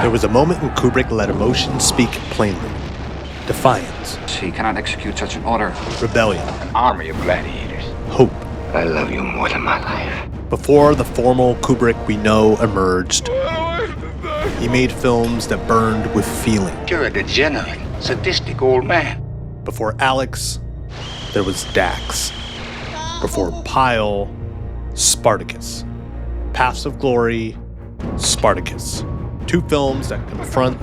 There was a moment when Kubrick let emotion speak plainly. Defiance. He cannot execute such an order. Rebellion. An army of gladiators. Hope. I love you more than my life. Before the formal Kubrick we know emerged, he made films that burned with feeling. You're a degenerate, sadistic old man. Before Alex, there was Dax. Before Pyle, Spartacus. Paths of Glory, Spartacus. Two films that confront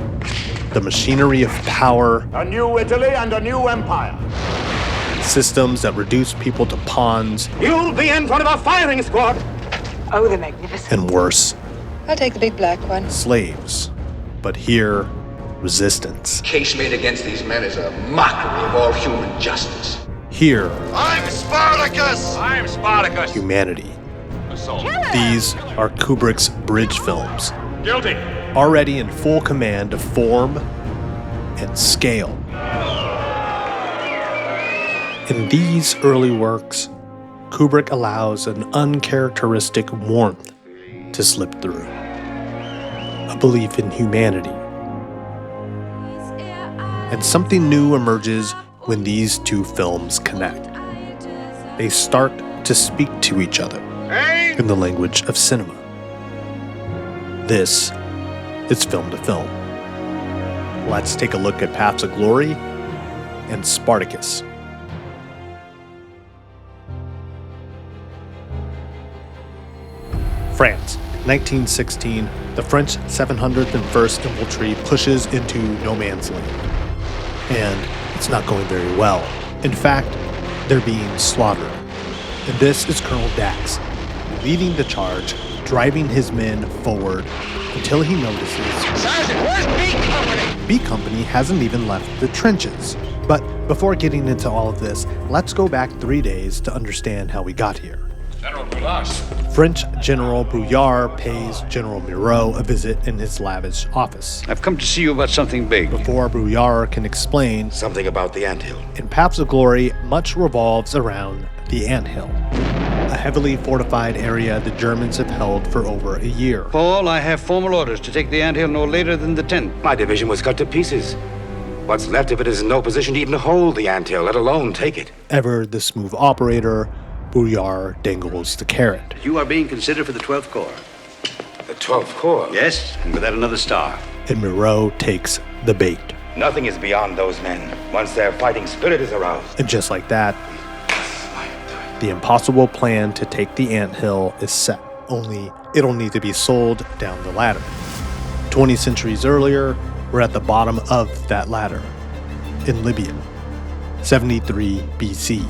the machinery of power. A new Italy and a new empire. Systems that reduce people to pawns. You'll be in front of a firing squad. Oh, they're magnificent. And worse, I'll take the big black one. slaves. But here, resistance. Case made against these men is a mockery of all human justice. Here, I'm Spartacus! I'm Spartacus. humanity. These are Kubrick's bridge films, Guilty. already in full command of form and scale. In these early works, Kubrick allows an uncharacteristic warmth to slip through. A belief in humanity. And something new emerges when these two films connect. They start to speak to each other in the language of cinema. This is Film to Film. Let's take a look at Paths of Glory and Spartacus. France, 1916, the French 701st Infantry pushes into no man's land. And it's not going very well. In fact, they're being slaughtered. And this is Colonel Dax, leading the charge, driving his men forward until he notices Sergeant, where's B Company? B Company hasn't even left the trenches. But before getting into all of this, let's go back 3 days to understand how we got here. General Boulas. French General Bouillard pays General Miro a visit in his lavish office. I've come to see you about something big. Before Bouillard can explain, Something about the anthill. in Paths of Glory, much revolves around the anthill, a heavily fortified area the Germans have held for over a year. Paul, I have formal orders to take the anthill no later than the 10th. My division was cut to pieces. What's left of it is in no position to even hold the anthill, let alone take it. Ever the smooth operator, Bouillard dangles the carrot. You are being considered for the 12th Corps. The 12th Corps? Yes, and with that another star. And Miro takes the bait. Nothing is beyond those men, once their fighting spirit is aroused. And just like that, the impossible plan to take the anthill is set. Only it'll need to be sold down the ladder. 20 centuries earlier, we're at the bottom of that ladder, in Libya, 73 BC.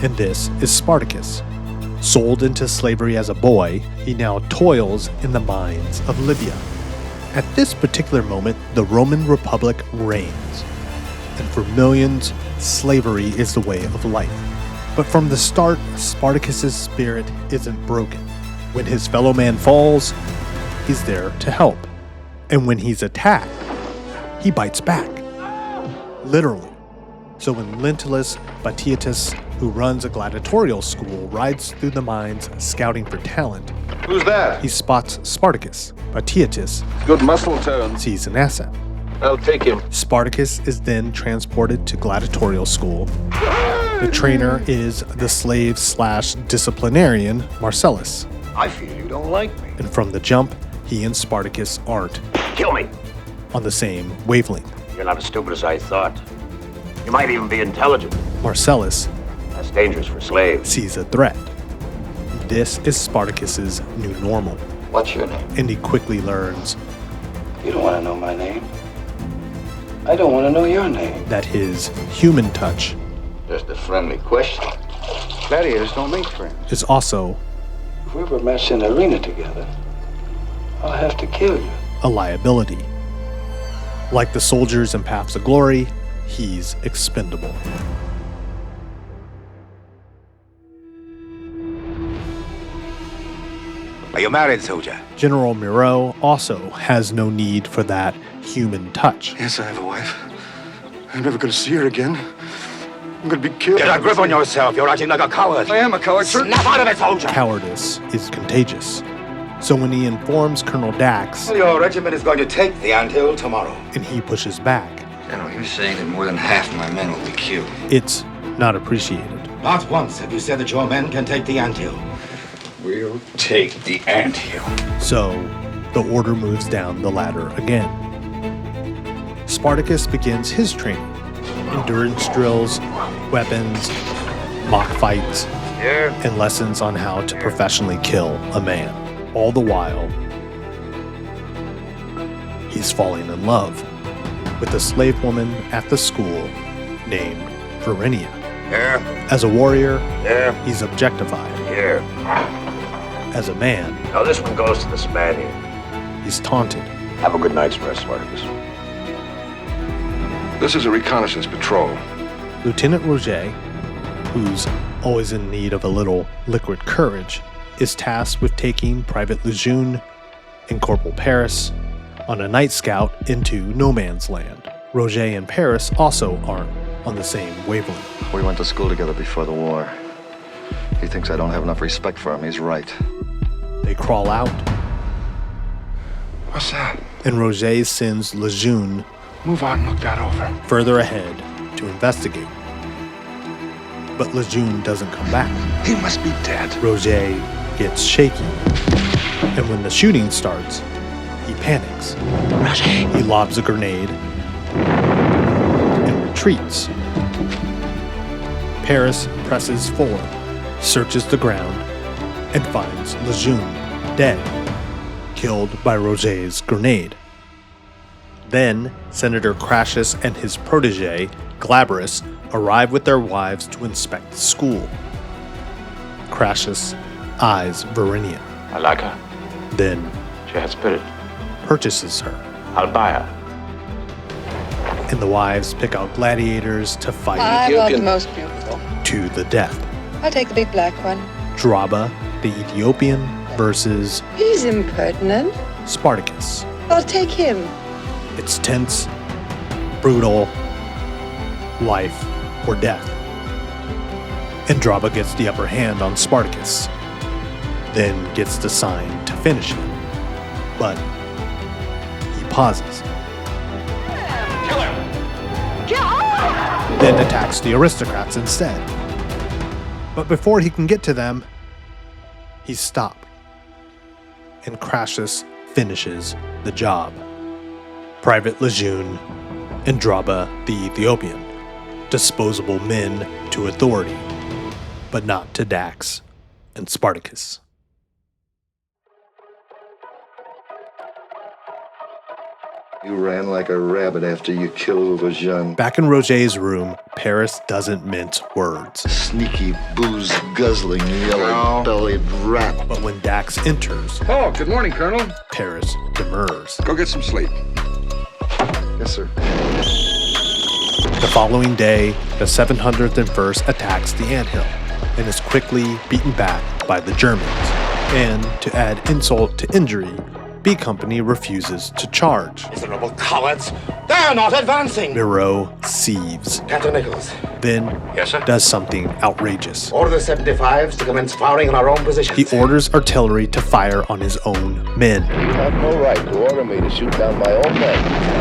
And this is Spartacus. Sold into slavery as a boy, he now toils in the mines of Libya. At this particular moment, the Roman Republic reigns. And for millions, slavery is the way of life. But from the start, Spartacus's spirit isn't broken. When his fellow man falls, he's there to help. And when he's attacked, he bites back. Literally. So when Lentulus Batiatus, who runs a gladiatorial school, rides through the mines scouting for talent, Who's that? he spots Spartacus. Batiatus Good muscle tone. sees an asset. I'll take him. Spartacus is then transported to gladiatorial school. The trainer is the slave/disciplinarian Marcellus. I feel you don't like me. And from the jump, he and Spartacus aren't Kill me. on the same wavelength. You're not as stupid as I thought. You might even be intelligent. Marcellus That's dangerous for slaves. sees a threat. This is Spartacus's new normal, What's your name? and he quickly learns You don't want to know my name? I don't want to know your name. that his human touch Just a friendly question. Gladiators don't make friends. is also If we ever match in the arena together, I'll have to kill you. a liability. Like the soldiers in Paths of Glory, he's expendable. Are you married, soldier? General Miro also has no need for that human touch. Yes, I have a wife. I'm never going to see her again. I'm going to be killed. Get a grip on yourself. You're acting like a coward. I am a coward, sir. Snap out of it, soldier. Cowardice is contagious. So when he informs Colonel Dax, Your regiment is going to take the anthill tomorrow. and he pushes back, General, you're saying that more than half my men will be killed. it's not appreciated. Not once have you said that your men can take the anthill. We'll take the anthill. So the order moves down the ladder again. Spartacus begins his training. Endurance drills, weapons, mock fights, and lessons on how to professionally kill a man. All the while, he's falling in love with a slave woman at the school named Verinia. As a warrior, he's objectified. As a man, Now this one goes to the Spaniard. he's taunted. Have a good night's rest, Spartacus. This is a reconnaissance patrol. Lieutenant Roger, who's always in need of a little liquid courage, is tasked with taking Private Lejeune and Corporal Paris on a night scout into no man's land. Roger and Paris also aren't on the same wavelength. We went to school together before the war. He thinks I don't have enough respect for him. He's right. They crawl out, What's that? and Roger sends Lejeune Move on and look that over. further ahead to investigate. But Lejeune doesn't come back. He must be dead. Roger gets shaky, and when the shooting starts, he panics. He lobs a grenade and retreats. Paris presses forward, searches the ground, and finds Lejeune dead, killed by Roger's grenade. Then, Senator Crassus and his protege, Glabrus, arrive with their wives to inspect the school. Crassus eyes Verinia, I like her. then She has spirit. purchases her, I'll buy her. and the wives pick out gladiators to fight I want the most beautiful. to the death. I'll take the big black one. Draba, the Ethiopian, versus He's impertinent. Spartacus. I'll take him. It's tense, brutal, life or death. And Draba gets the upper hand on Spartacus, then gets the sign to finish him. But he pauses. Then attacks the aristocrats instead. But before he can get to them, he's stopped. And Crassus finishes the job. Private Lejeune and Draba the Ethiopian. Disposable men to authority, but not to Dax and Spartacus. You ran like a rabbit after you killed Lejeune. Back in Roger's room, Paris doesn't mince words. Sneaky, booze-guzzling, yellow-bellied rat. But when Dax enters, Oh, good morning, Colonel. Paris demurs. Go get some sleep. Yes, sir. The following day, the 701st attacks the anthill and is quickly beaten back by the Germans. And to add insult to injury, B Company refuses to charge. Miserable cowards! They're not advancing! Miro seethes, Captain Nichols, then Yes, sir? does something outrageous. order the 75s to commence firing on our own positions. He orders artillery to fire on his own men. You have no right to order me to shoot down my own men.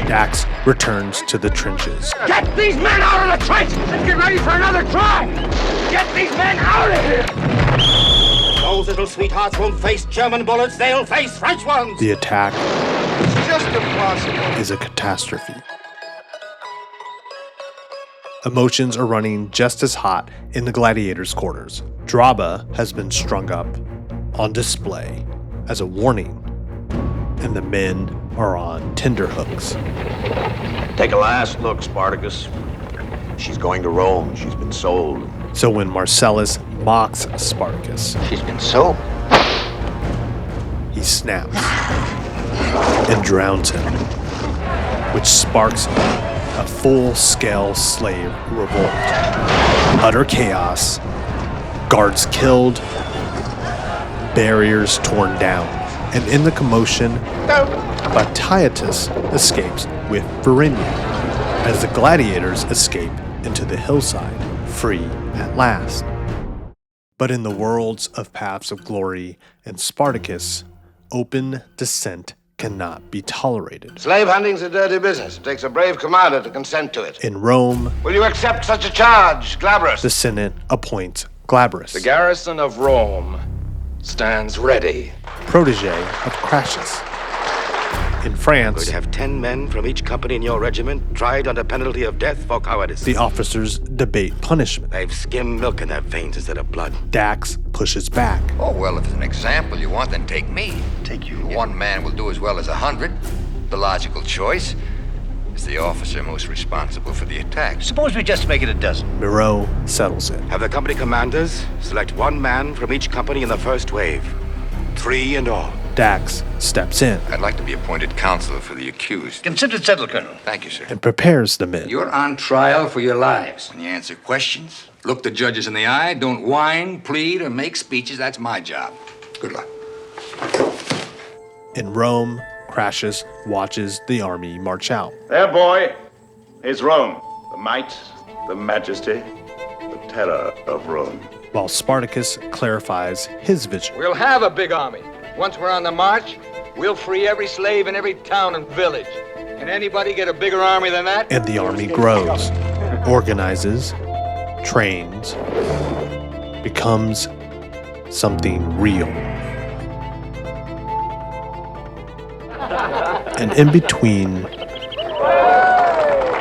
Dax returns to the trenches. Get these men out of the trench and get ready for another try! Get these men out of here! Those little sweethearts won't face German bullets, they'll face French ones! The attack It's just impossible. is a catastrophe. Emotions are running just as hot in the gladiators' quarters. Draba has been strung up on display as a warning, and the men are on tenterhooks. Take a last look, Spartacus. She's going to Rome. She's been sold. So when Marcellus mocks Spartacus, She's been sold. he snaps and drowns him, which sparks a full-scale slave revolt. Utter chaos, guards killed, barriers torn down, and in the commotion, Batiatus escapes with Verinia, as the gladiators escape into the hillside, free at last. But in the worlds of Paths of Glory and Spartacus, open dissent cannot be tolerated. Slave hunting's a dirty business. It takes a brave commander to consent to it. In Rome, Will you accept such a charge, Glabrus? the Senate appoints Glabrus, The garrison of Rome stands ready. protege of Crassus. In France, Could have 10 men from each company in your regiment tried under penalty of death for cowardice. the officers debate punishment. They've skimmed milk in their veins instead of blood. Dax pushes back. Oh, well, if it's an example you want, then take me. Take you? One man will do as well as 100. The logical choice is the officer most responsible for the attack. Suppose we just make it a dozen. Moreau settles it. Have the company commanders select one man from each company in the first wave. 3 in all. Dax steps in I'd like to be appointed counsel for the accused. Consider it settled, Colonel. Thank you, sir. and prepares the men. You're on trial for your lives. When you answer questions, look the judges in the eye, don't whine, plead, or make speeches. That's my job. Good luck. In Rome, Crassus watches the army march out. There, boy, is Rome. The might, the majesty, the terror of Rome. While Spartacus clarifies his vision. We'll have a big army. Once we're on the march, we'll free every slave in every town and village. Can anybody get a bigger army than that? And the army grows, organizes, trains, becomes something real. And in between,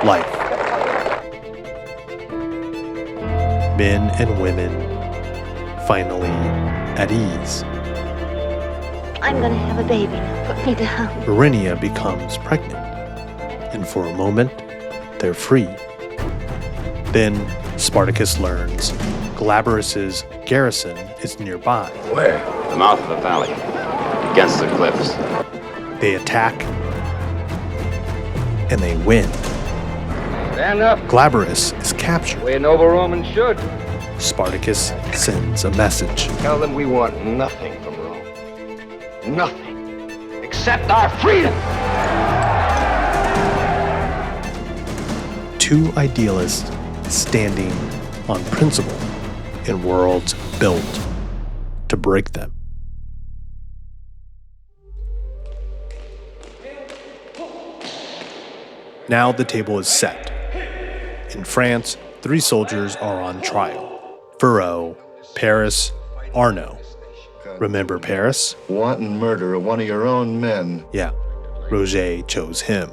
life. Men and women finally at ease. I'm gonna have a baby now. Put me down. Verinia becomes pregnant, and for a moment, they're free. Then Spartacus learns Glabrus's garrison is nearby. Where? The mouth of the valley. Against the cliffs. They attack, and they win. Stand up. Glabrus is captured. The way a noble Roman should. Spartacus sends a message. Tell them we want nothing from Rome. Nothing. Except our freedom. Two idealists standing on principle in worlds built to break them. Now the table is set. In France, 3 soldiers are on trial. Furreau, Paris, Arnaud. Remember Paris? Wanton murder of one of your own men. Yeah, Roger chose him.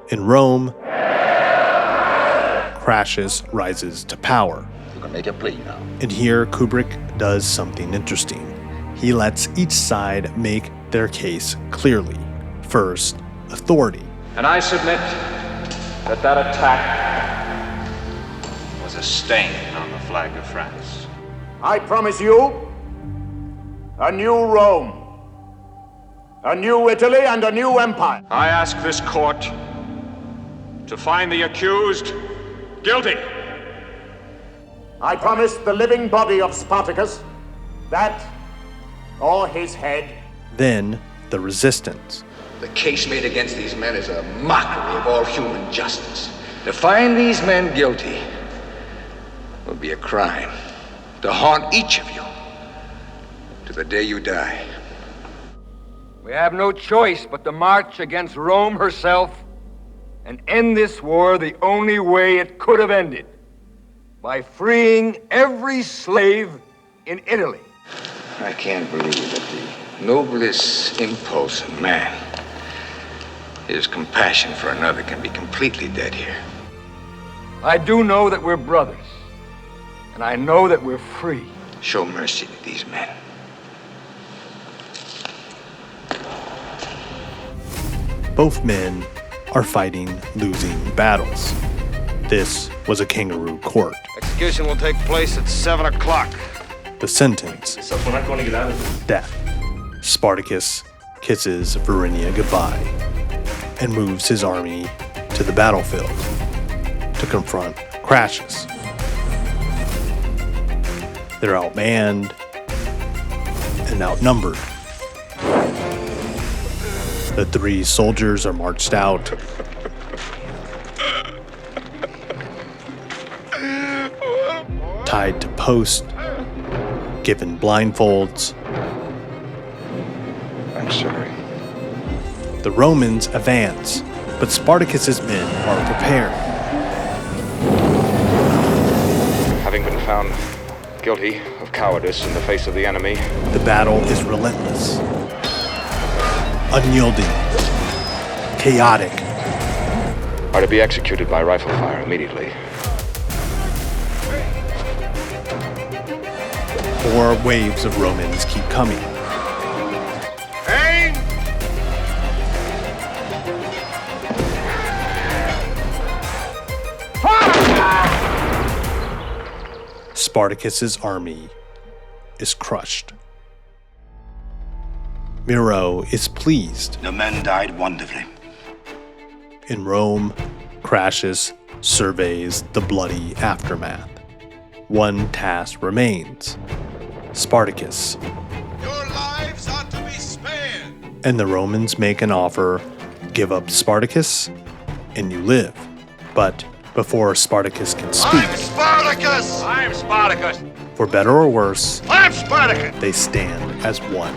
In Rome, Crassus rises to power. You can make a plea now. And here, Kubrick does something interesting. He lets each side make their case clearly. First, authority. And I submit that that attack was a stain on the flag of France. I promise you a new Rome, a new Italy, and a new empire. I ask this court to find the accused guilty. I promise the living body of Spartacus that, or his head. Then, the resistance. The case made against these men is a mockery of all human justice. To find these men guilty would be a crime. To haunt each of you to the day you die. We have no choice but to march against Rome herself and end this war the only way it could have ended, by freeing every slave in Italy. I can't believe that the noblest impulse in man, his compassion for another, can be completely dead here. I do know that we're brothers, and I know that we're free. Show mercy to these men. Both men are fighting losing battles. This was a kangaroo court. Execution will take place at 7 o'clock. The sentence, death. Spartacus kisses Verinia goodbye and moves his army to the battlefield to confront Crassus. They're outmanned and outnumbered. The 3 soldiers are marched out. Tied to posts given blindfolds. I'm sorry. The Romans advance, but Spartacus's men are prepared. Having been found guilty of cowardice in the face of the enemy, The battle is relentless, unyielding, chaotic. are to be executed by rifle fire immediately. 4 waves of Romans keep coming. Spartacus's army is crushed. Nero is pleased. The men died wonderfully. In Rome, Crassus surveys the bloody aftermath. One task remains. Spartacus. Your lives are to be spared. And the Romans make an offer: give up Spartacus and you live. But before Spartacus can speak, I'm Spartacus! I'm Spartacus! for better or worse, I'm Spartacus! they stand as one.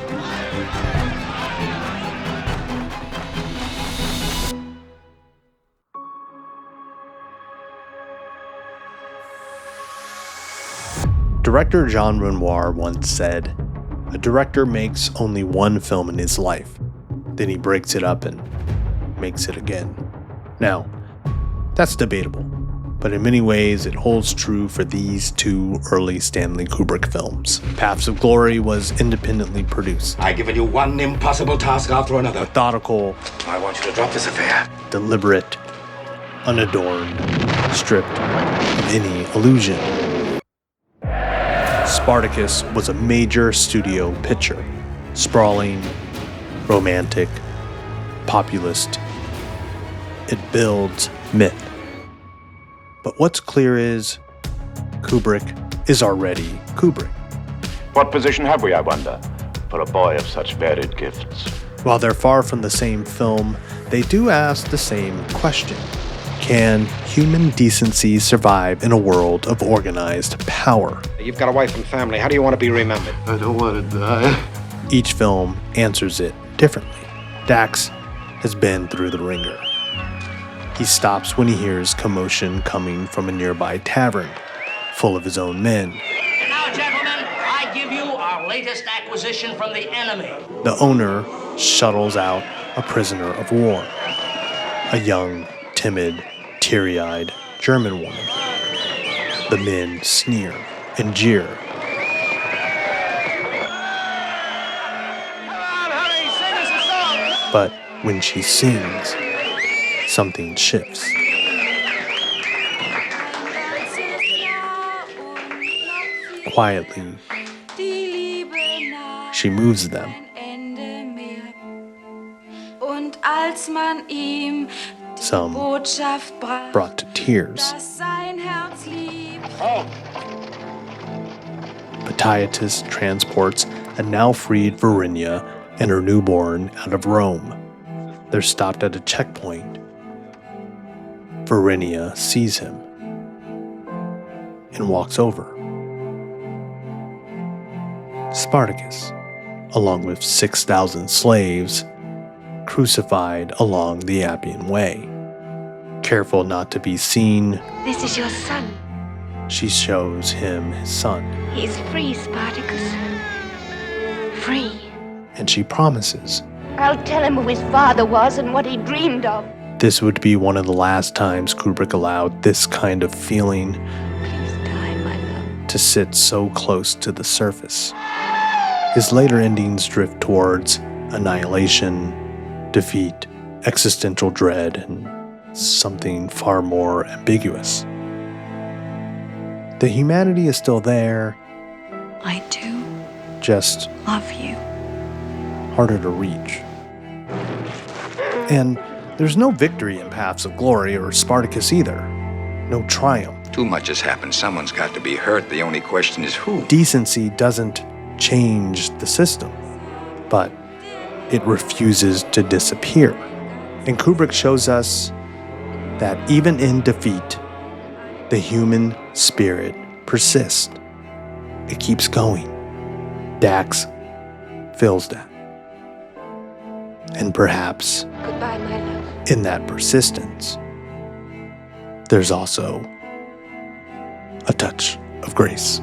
Director Jean Renoir once said, "A director makes only one film in his life, then he breaks it up and makes it again." Now, that's debatable, but in many ways it holds true for these 2 early Stanley Kubrick films. Paths of Glory was independently produced. I've given you one impossible task after another. Methodical. I want you to drop this affair. Deliberate. Unadorned. Stripped of any illusion. Spartacus was a major studio picture. Sprawling, romantic, populist. It builds myth. But what's clear is Kubrick is already Kubrick. What position have we, I wonder, for a boy of such varied gifts? While they're far from the same film, they do ask the same question. Can human decency survive in a world of organized power? You've got a wife and family. How do you want to be remembered? I don't want to die. Each film answers it differently. Dax has been through the ringer. He stops when he hears commotion coming from a nearby tavern, full of his own men. Now, gentlemen, I give you our latest acquisition from the enemy. The owner shuttles out a prisoner of war, a young, timid, teary-eyed German woman. The men sneer and jeer. But when she sings, something shifts. Quietly, she moves them. Some brought to tears. Batiatus transports a now freed Varinia and her newborn out of Rome. They're stopped at a checkpoint. Varinia sees him and walks over. Spartacus, along with 6,000 slaves, crucified along the Appian Way. Careful not to be seen, This is your son. she shows him his son, He's free, Spartacus. Free. and she promises I'll tell him who his father was and what he dreamed of. this would be one of the last times Kubrick allowed this kind of feeling to sit so close to the surface. His later endings drift towards annihilation, defeat, existential dread, and something far more ambiguous. The humanity is still there. I do Just love you. harder to reach. And there's no victory in Paths of Glory or Spartacus either. No triumph. Too much has happened. Someone's got to be hurt. The only question is who. Decency doesn't change the system, but it refuses to disappear. And Kubrick shows us that even in defeat, the human spirit persists. It keeps going. Dax feels that. And perhaps Goodbye, my love. in that persistence, there's also a touch of grace.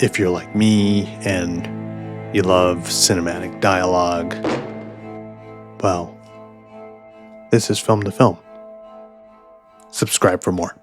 If you're like me and you love cinematic dialogue, well, this is Film to Film. Subscribe for more.